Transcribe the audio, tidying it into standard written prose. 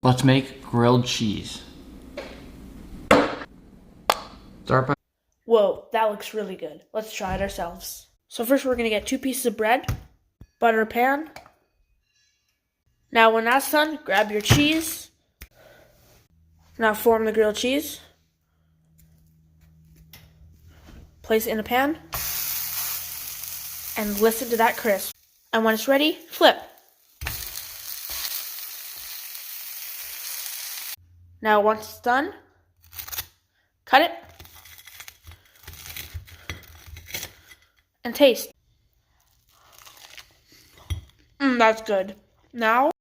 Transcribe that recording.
Let's make grilled cheese. Start by Whoa, that looks really good. Let's try it ourselves. So first we're gonna get 2 pieces of bread, butter a pan. Now when that's done, grab your cheese. Now form the grilled cheese. Place it in a pan. And listen to that crisp. And when it's ready, flip. Now once it's done, cut it and taste. That's good. Now